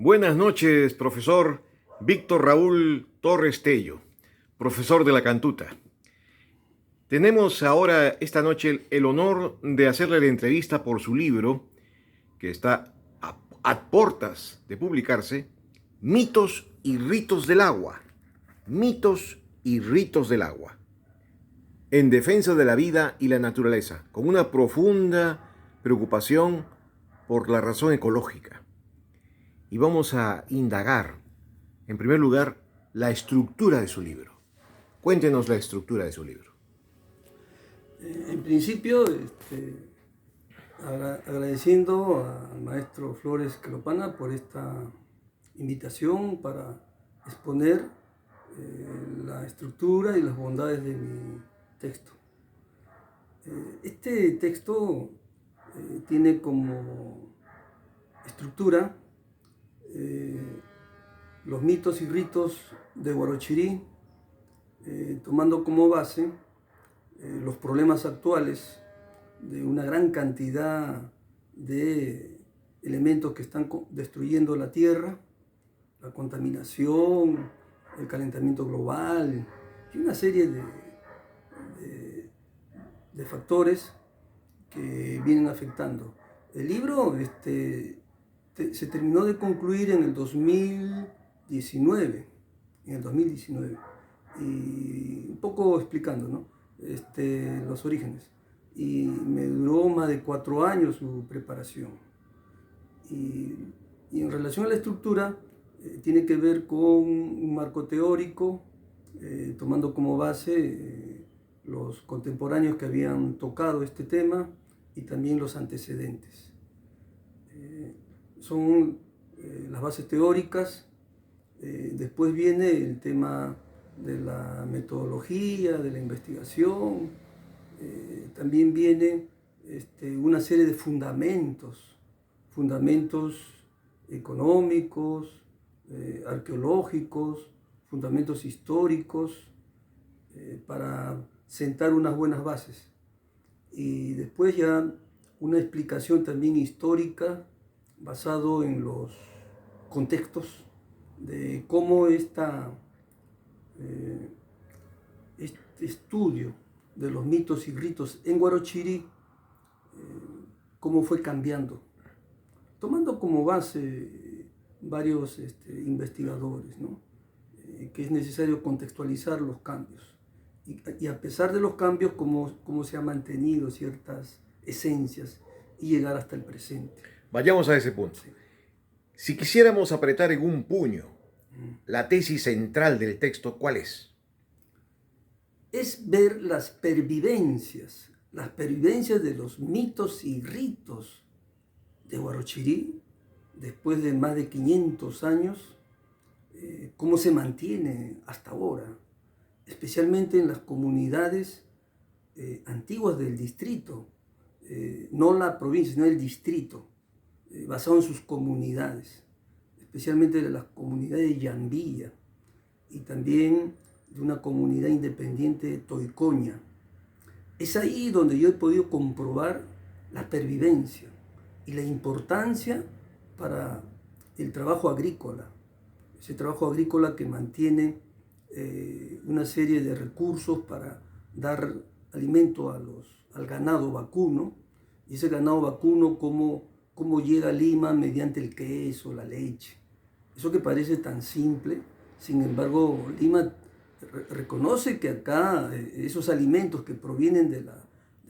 Buenas noches, profesor Víctor Raúl Torres Tello, profesor de la Cantuta. Tenemos ahora, esta noche, el honor de hacerle la entrevista por su libro, que está a portas de publicarse, Mitos y ritos del agua. Mitos y ritos del agua. En defensa de la vida y la naturaleza, con una profunda preocupación por la razón ecológica. Y vamos a indagar, en primer lugar, la estructura de su libro. Cuéntenos la estructura de su libro. En principio, agradeciendo al maestro Flores Calopana por esta invitación para exponer la estructura y las bondades de mi texto. Este texto tiene como estructura los mitos y ritos de Huarochirí, tomando como base los problemas actuales de una gran cantidad de elementos que están destruyendo la tierra, la contaminación, el calentamiento global y una serie de factores que vienen afectando. El libro se terminó de concluir en el 2019, y un poco explicando, ¿no? Los orígenes. Y me duró más de 4 años su preparación. Y en relación a la estructura, tiene que ver con un marco teórico, tomando como base los contemporáneos que habían tocado este tema y también los antecedentes. Son las bases teóricas. Después viene el tema de la metodología, de la investigación. También viene una serie de fundamentos económicos, arqueológicos, fundamentos históricos, para sentar unas buenas bases. Y después ya una explicación también histórica basado en los contextos de cómo este estudio de los mitos y ritos en Huarochirí, cómo fue cambiando, tomando como base varios investigadores, ¿no? Que es necesario contextualizar los cambios. Y a pesar de los cambios, cómo se han mantenido ciertas esencias y llegar hasta el presente. Vayamos a ese punto. Sí. Si quisiéramos apretar en un puño la tesis central del texto, ¿cuál es? Es ver las pervivencias de los mitos y ritos de Huarochirí, después de más de 500 años, cómo se mantiene hasta ahora, especialmente en las comunidades antiguas del distrito, no la provincia, sino el distrito, basado en sus comunidades, especialmente de las comunidades de Yambilla y también de una comunidad independiente de Toicoña. Es ahí donde yo he podido comprobar la pervivencia y la importancia para el trabajo agrícola, ese trabajo agrícola que mantiene una serie de recursos para dar alimento al ganado vacuno, y ese ganado vacuno cómo llega a Lima mediante el queso, la leche. Eso que parece tan simple, sin embargo, Lima reconoce que acá esos alimentos que provienen de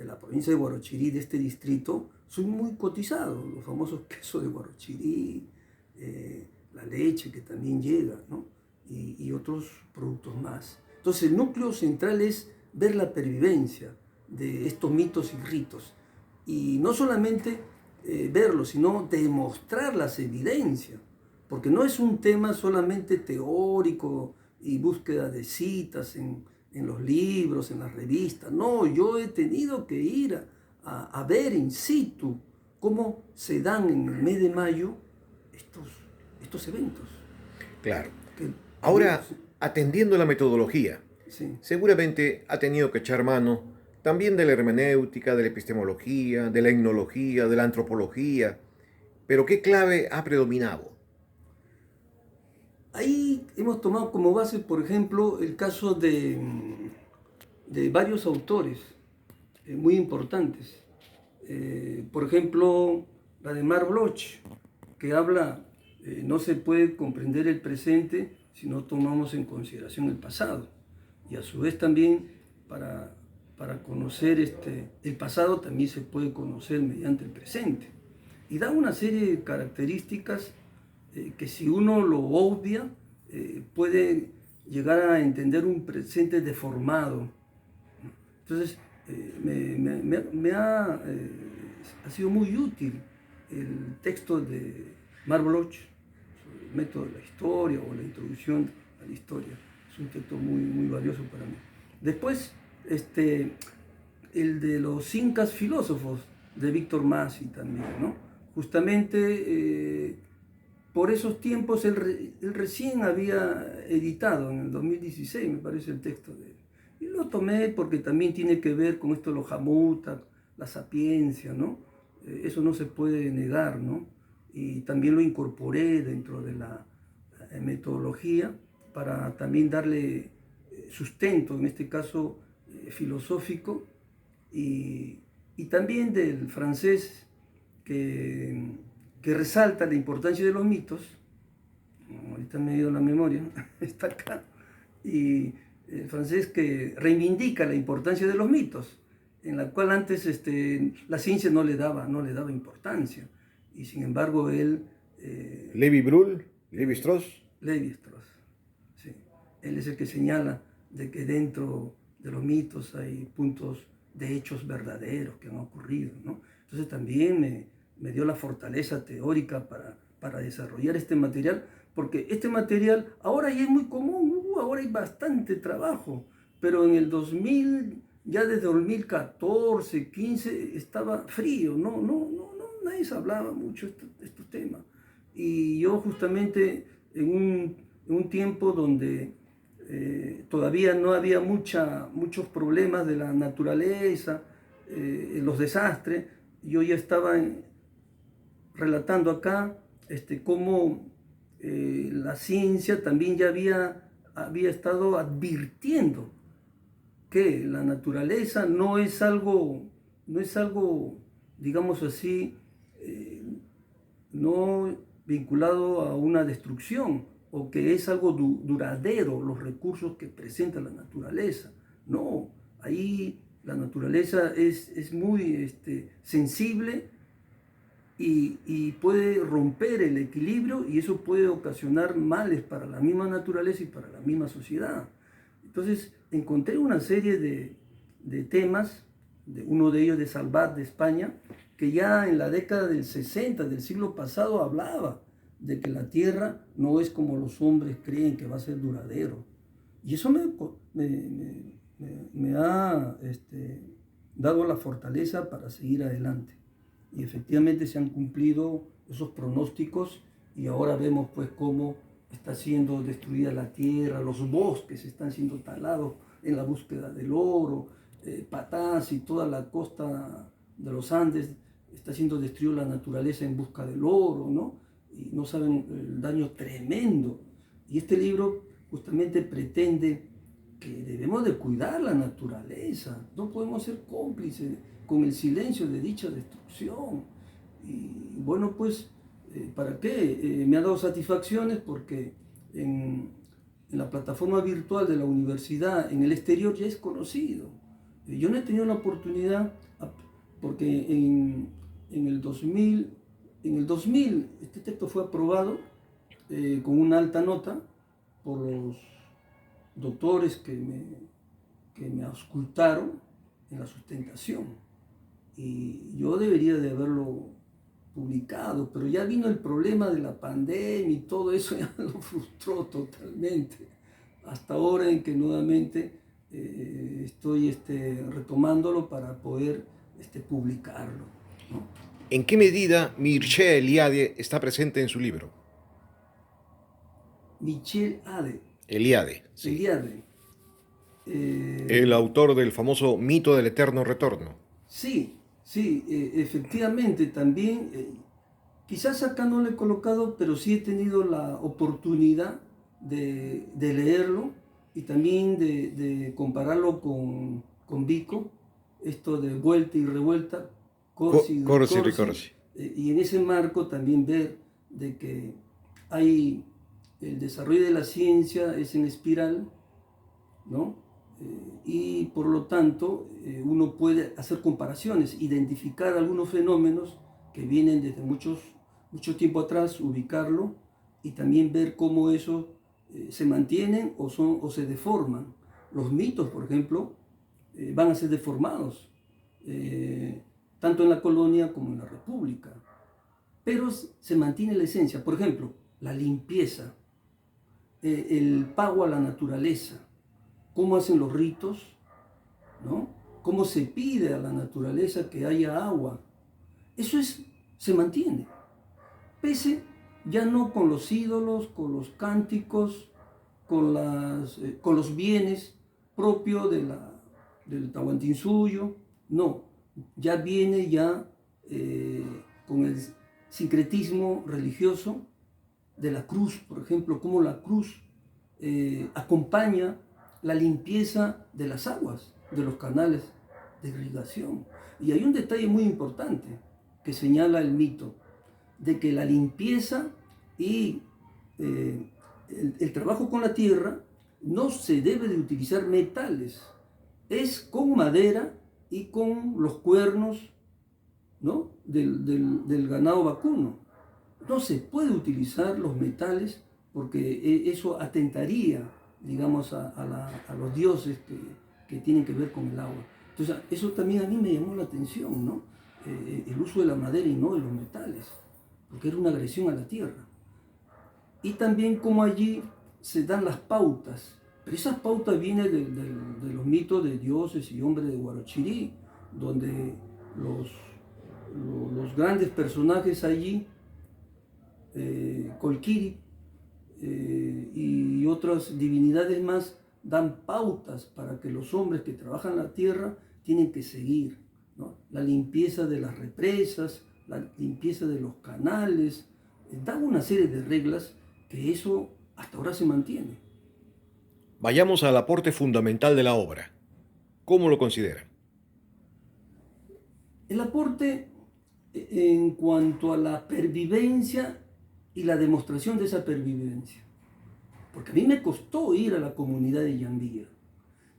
la provincia de Huarochirí, de este distrito, son muy cotizados, los famosos quesos de Huarochirí, la leche que también llega, ¿no? y otros productos más. Entonces el núcleo central es ver la pervivencia de estos mitos y ritos, y no solamente verlos, sino demostrar las evidencias, porque no es un tema solamente teórico y búsqueda de citas en los libros, en las revistas. No, yo he tenido que ir a ver in situ cómo se dan en el mes de mayo estos eventos. Claro. Ahora, atendiendo la metodología, sí, seguramente ha tenido que echar mano también de la hermenéutica, de la epistemología, de la etnología, de la antropología. Pero ¿qué clave ha predominado? Ahí hemos tomado como base, por ejemplo, el caso de varios autores muy importantes. Por ejemplo, la de Marc Bloch, que habla, no se puede comprender el presente si no tomamos en consideración el pasado. Y a su vez también para conocer el pasado también se puede conocer mediante el presente. Y da una serie de características que si uno lo obvia, puede llegar a entender un presente deformado. Entonces, ha sido muy útil el texto de Marc Bloch sobre el método de la historia o la introducción a la historia. Es un texto muy, muy valioso para mí. Después, el de los incas filósofos de Víctor Masi también, ¿no? Justamente por esos tiempos él recién había editado, en el 2016 me parece el texto de él. Y lo tomé porque también tiene que ver con esto de los Jamuta, la sapiencia, ¿no? Eso no se puede negar, ¿no? Y también lo incorporé dentro de la metodología para también darle sustento, en este caso filosófico, y también del francés que resalta la importancia de los mitos. Ahorita me ha ido la memoria, está acá. Y el francés que reivindica la importancia de los mitos, en la cual antes la ciencia no le daba importancia. Y sin embargo él... Lévi-Brul, Lévi-Strauss. Lévi-Strauss, sí. Él es el que señala de que dentro de los mitos hay puntos de hechos verdaderos que han ocurrido, ¿no? Entonces también me dio la fortaleza teórica para desarrollar este material, porque este material ahora ya es muy común, ahora hay bastante trabajo, pero en el 2000, ya desde 2014, 15, estaba frío, nadie se hablaba mucho de estos temas. Y yo justamente en un tiempo donde todavía no había muchos problemas de la naturaleza, los desastres, yo ya estaba relatando acá cómo la ciencia también ya había estado advirtiendo que la naturaleza no es algo, digamos así, no vinculado a una destrucción, o que es algo duradero, los recursos que presenta la naturaleza. No, ahí la naturaleza es muy sensible y puede romper el equilibrio, y eso puede ocasionar males para la misma naturaleza y para la misma sociedad. Entonces encontré una serie de temas, uno de ellos de Salvat de España, que ya en la década del 60 del siglo pasado hablaba de que la tierra no es como los hombres creen que va a ser duradero. Y eso me ha dado la fortaleza para seguir adelante. Y efectivamente se han cumplido esos pronósticos, y ahora vemos pues cómo está siendo destruida la tierra, los bosques están siendo talados en la búsqueda del oro, Patás y toda la costa de los Andes está siendo destruida la naturaleza en busca del oro, ¿no? Y no saben el daño tremendo. Y este libro justamente pretende que debemos de cuidar la naturaleza, no podemos ser cómplices con el silencio de dicha destrucción. Y bueno, pues, ¿para qué? Me ha dado satisfacciones porque en la plataforma virtual de la universidad en el exterior ya es conocido. Yo no he tenido la oportunidad, porque en el 2000 este texto fue aprobado con una alta nota por los doctores que me auscultaron en la sustentación. Y yo debería de haberlo publicado, pero ya vino el problema de la pandemia y todo eso ya lo frustró totalmente. Hasta ahora en que nuevamente estoy retomándolo para poder publicarlo, ¿no? ¿En qué medida Mircea Eliade está presente en su libro? Michel Eliade, sí. Eliade. El autor del famoso mito del eterno retorno. Sí, efectivamente también, quizás acá no lo he colocado, pero sí he tenido la oportunidad de leerlo y también de compararlo con Vico, esto de vuelta y revuelta, corsi y Corsi, ricorsi, ricorsi. y en ese marco también ver de que hay el desarrollo de la ciencia es en espiral, ¿no? Y por lo tanto uno puede hacer comparaciones, identificar algunos fenómenos que vienen desde mucho tiempo atrás, ubicarlo y también ver cómo eso se mantienen o se deforman. Los mitos, por ejemplo, van a ser deformados, tanto en la colonia como en la república, pero se mantiene la esencia. Por ejemplo, la limpieza, el pago a la naturaleza, cómo hacen los ritos, ¿no? Cómo se pide a la naturaleza que haya agua. Eso se mantiene, pese ya no con los ídolos, con los cánticos, con los bienes propios del Tahuantinsuyo, no, ya viene con el sincretismo religioso de la cruz, por ejemplo, cómo la cruz acompaña la limpieza de las aguas, de los canales de irrigación. Y hay un detalle muy importante que señala el mito, de que la limpieza y el trabajo con la tierra no se debe de utilizar metales, es con madera y con los cuernos, ¿no? del ganado vacuno. No se puede utilizar los metales porque eso atentaría, digamos, a los dioses que tienen que ver con el agua. Entonces, eso también a mí me llamó la atención, ¿no? El uso de la madera y no de los metales, porque era una agresión a la tierra. Y también como allí se dan las pautas, pero esas pautas vienen de los mitos de dioses y hombres de Huarochirí, donde los grandes personajes allí, Colquiri y otras divinidades más, dan pautas para que los hombres que trabajan la tierra tienen que seguir, ¿no? La limpieza de las represas, la limpieza de los canales, dan una serie de reglas que eso hasta ahora se mantiene. Vayamos al aporte fundamental de la obra. ¿Cómo lo considera? El aporte en cuanto a la pervivencia y la demostración de esa pervivencia. Porque a mí me costó ir a la comunidad de Yambía,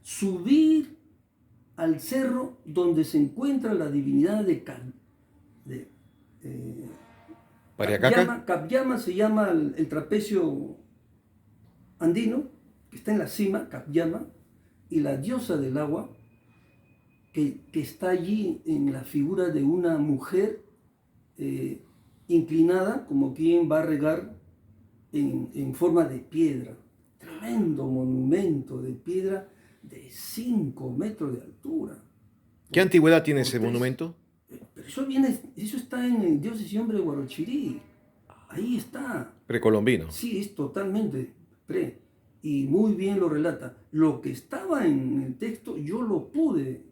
subir al cerro donde se encuentra la divinidad de ¿Pariacaca? Cabyama se llama el trapecio andino, que está en la cima, Cabyama, y la diosa del agua, que está allí en la figura de una mujer inclinada, como quien va a regar en forma de piedra. Tremendo monumento de piedra de 5 metros de altura. ¿Qué antigüedad tiene Por ese 3. monumento? Pero eso está en el Dioses y Hombres de Huarochirí. Ahí está. Precolombino. Sí, es totalmente pre. Y muy bien lo relata. Lo que estaba en el texto, yo lo pude.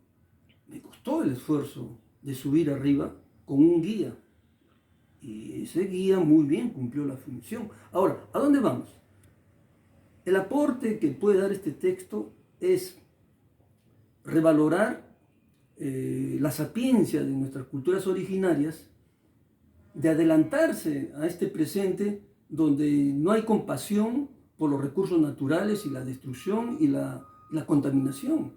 Me costó el esfuerzo de subir arriba con un guía. Y ese guía muy bien cumplió la función. Ahora, ¿a dónde vamos? El aporte que puede dar este texto es revalorar la sapiencia de nuestras culturas originarias, de adelantarse a este presente donde no hay compasión por los recursos naturales y la destrucción y la contaminación.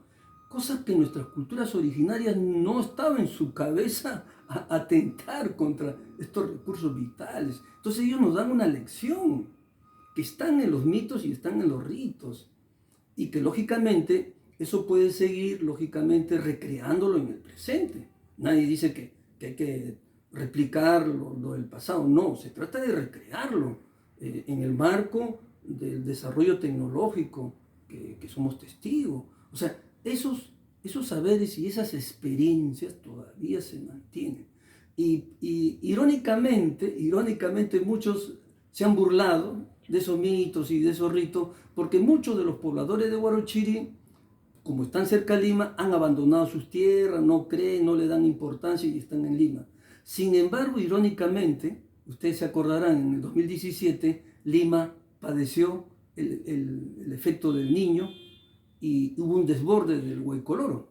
Cosas que nuestras culturas originarias no estaban en su cabeza a atentar contra estos recursos vitales. Entonces ellos nos dan una lección que están en los mitos y están en los ritos. Y que lógicamente eso puede seguir, lógicamente, recreándolo en el presente. Nadie dice que hay que replicar lo del pasado. No, se trata de recrearlo en el marco del desarrollo tecnológico que somos testigos. O sea, esos saberes y esas experiencias todavía se mantienen. Y irónicamente muchos se han burlado de esos mitos y de esos ritos, porque muchos de los pobladores de Huarochirí, como están cerca de Lima, han abandonado sus tierras, no creen, no le dan importancia y están en Lima. Sin embargo, irónicamente, ustedes se acordarán, en el 2017, Lima padeció el efecto del Niño y hubo un desborde del Huaycoloro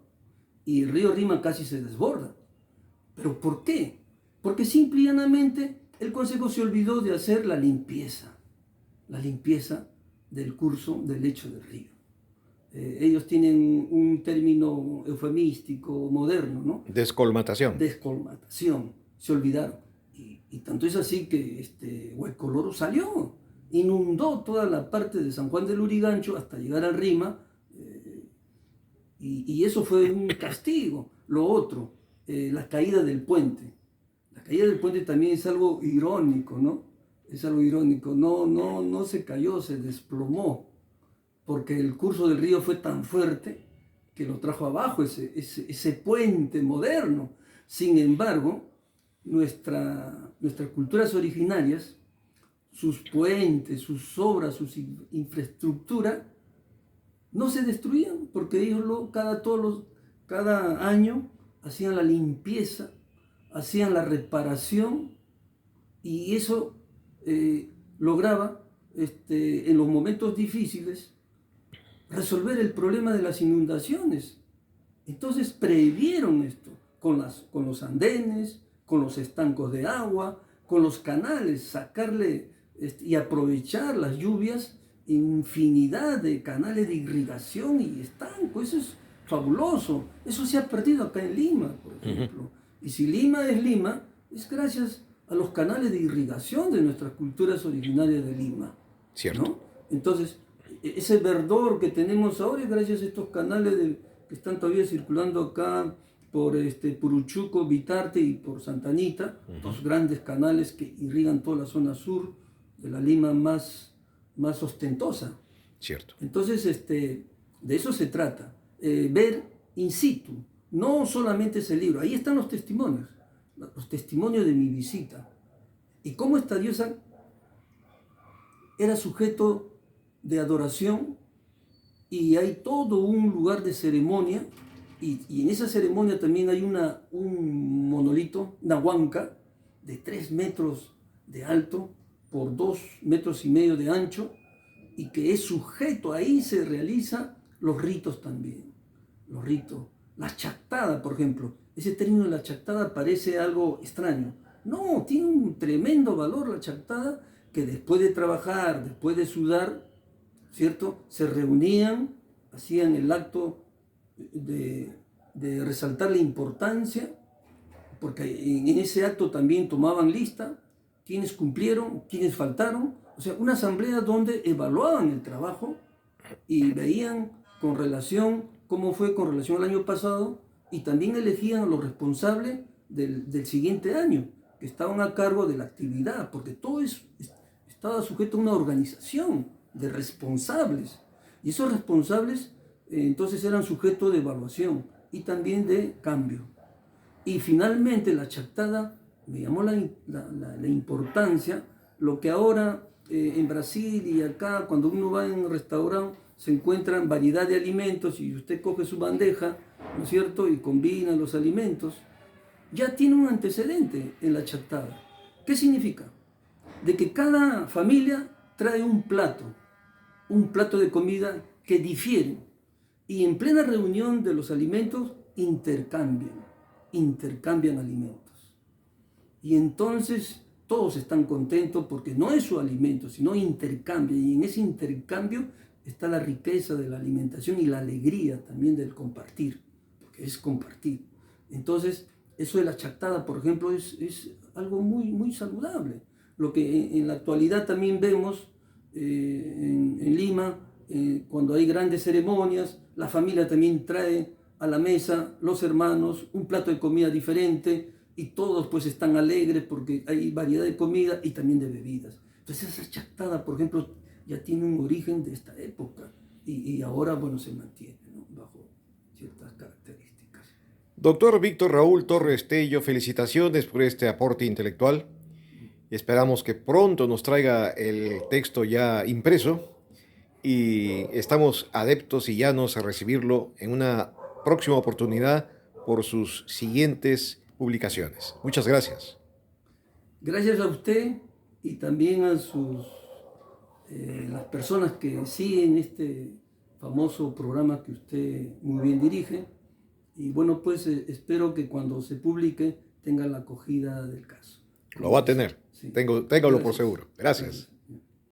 y el río Rima casi se desborda. ¿Pero por qué? Porque simple y llanamente el Consejo se olvidó de hacer la limpieza del curso del lecho del río. Ellos tienen un término eufemístico moderno, ¿no? Descolmatación. Descolmatación, se olvidaron. Y tanto es así que Huaycoloro salió, inundó toda la parte de San Juan del Lurigancho hasta llegar al Rima, y eso fue un castigo. Lo otro, la caída del puente. La caída del puente también es algo irónico, ¿no? Es algo irónico. No se cayó, se desplomó, porque el curso del río fue tan fuerte que lo trajo abajo ese puente moderno. Sin embargo, nuestras culturas originarias, sus puentes, sus obras, su infraestructura, no se destruían, porque ellos cada año hacían la limpieza, hacían la reparación, y eso lograba en los momentos difíciles resolver el problema de las inundaciones. Entonces previeron esto con los andenes, con los estancos de agua, con los canales, sacarle y aprovechar las lluvias, infinidad de canales de irrigación y estancos. Eso es fabuloso. Eso se ha perdido acá en Lima, por ejemplo. Y si Lima, es gracias a los canales de irrigación de nuestras culturas originarias de Lima. Cierto. ¿No? Entonces, ese verdor que tenemos ahora es gracias a estos canales que están todavía circulando acá por Puruchuco, Vitarte y por Santa Anita, dos grandes canales que irrigan toda la zona sur de la Lima más ostentosa. Cierto. Entonces, de eso se trata, ver in situ, no solamente ese libro. Ahí están los testimonios de mi visita. Y cómo esta diosa era sujeto de adoración, y hay todo un lugar de ceremonia, y en esa ceremonia también hay un monolito, una huanca, de 3 metros de alto por 2,5 metros de ancho, y que es sujeto, ahí se realizan los ritos también, los ritos. La chactada, por ejemplo, ese término de la chactada parece algo extraño. No, tiene un tremendo valor la chactada, que después de trabajar, después de sudar, ¿cierto? Se reunían, hacían el acto de resaltar la importancia, porque en ese acto también tomaban lista quiénes cumplieron, quiénes faltaron. O sea, una asamblea donde evaluaban el trabajo y veían con relación cómo fue con relación al año pasado, y también elegían a los responsables del siguiente año, que estaban a cargo de la actividad, porque todo estaba sujeto a una organización de responsables, y esos responsables entonces eran sujetos de evaluación y también de cambio. Y finalmente la chactada me llamó la importancia, lo que ahora en Brasil y acá, cuando uno va en un restaurante, se encuentran variedad de alimentos y usted coge su bandeja, ¿no es cierto?, y combina los alimentos. Ya tiene un antecedente en la chactada. ¿Qué significa? De que cada familia trae un plato de comida que difiere, y en plena reunión de los alimentos intercambian alimentos. Y entonces todos están contentos porque no es su alimento, sino intercambio, y en ese intercambio está la riqueza de la alimentación y la alegría también del compartir, porque es compartir. Entonces, eso de la chactada, por ejemplo, es algo muy, muy saludable. Lo que en la actualidad también vemos en Lima, cuando hay grandes ceremonias, la familia también trae a la mesa, los hermanos, un plato de comida diferente, y todos pues están alegres porque hay variedad de comida y también de bebidas. Entonces esa chactada, por ejemplo, ya tiene un origen de esta época, y ahora, bueno, se mantiene, ¿no?, bajo ciertas características. Doctor Víctor Raúl Torres Tello, felicitaciones por este aporte intelectual. Esperamos que pronto nos traiga el texto ya impreso, y estamos adeptos y llanos a recibirlo en una próxima oportunidad por sus siguientes publicaciones. Muchas gracias. Gracias a usted y también a sus las personas que siguen este famoso programa que usted muy bien dirige. Y bueno, pues espero que cuando se publique tenga la acogida del caso. Lo va a tener. Sí. Téngalo por Gracias. seguro. Gracias.